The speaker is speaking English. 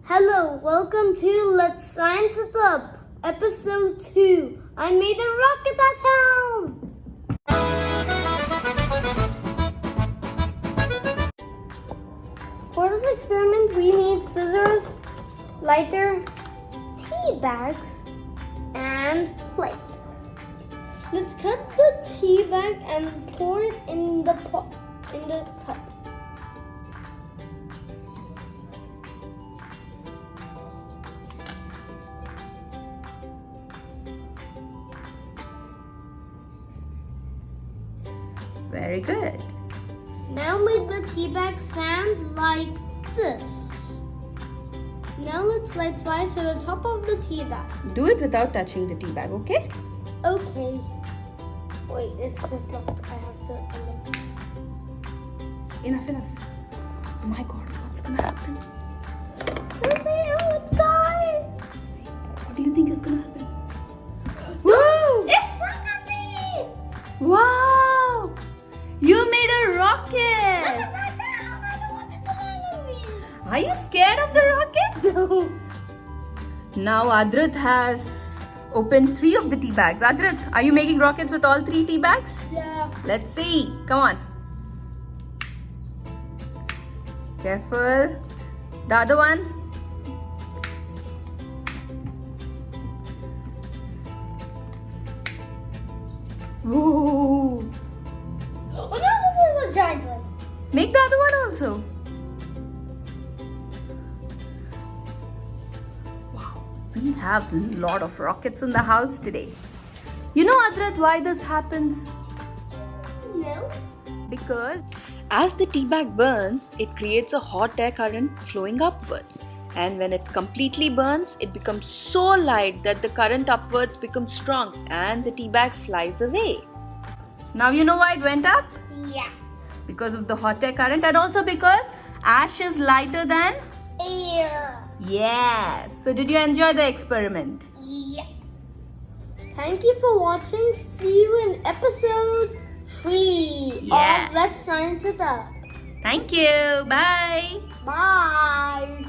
Hello, welcome to Let's Science It Up, Episode 2. I made a rocket at home! For this experiment, we need scissors, lighter, tea bags, and plate. Let's cut the tea bag and pour it in the cup. Very good. Now make the tea bag stand like this. Now let's slide to the top of the tea bag. Do it without touching the tea bag, okay? Okay. Wait, it's just locked. I have to unlock. Enough. Oh my god, what's gonna happen? Let's see how it dies. What do you think is gonna happen? Whoa! It's me! Wow! You made a rocket! Are you scared of the rocket? No. Now Adhrit has opened 3 of the tea bags. Adhrit, are you making rockets with all 3 tea bags? Yeah. Let's see. Come on. Careful. The other one. Whoa. Oh no, this is a giant one. Make the other one also. Wow. We have a lot of rockets in the house today. You know, Adhrit, why this happens? No. Because as the tea bag burns, it creates a hot air current flowing upwards. And when it completely burns, it becomes so light that the current upwards becomes strong and the tea bag flies away. Now you know why it went up? Yeah. Because of the hot air current and also because ash is lighter than Air. yes. So did you enjoy the experiment? Yeah. Thank you for watching. See you in episode 3 Yeah. of Let's Science It Up. Thank you. Bye. Bye.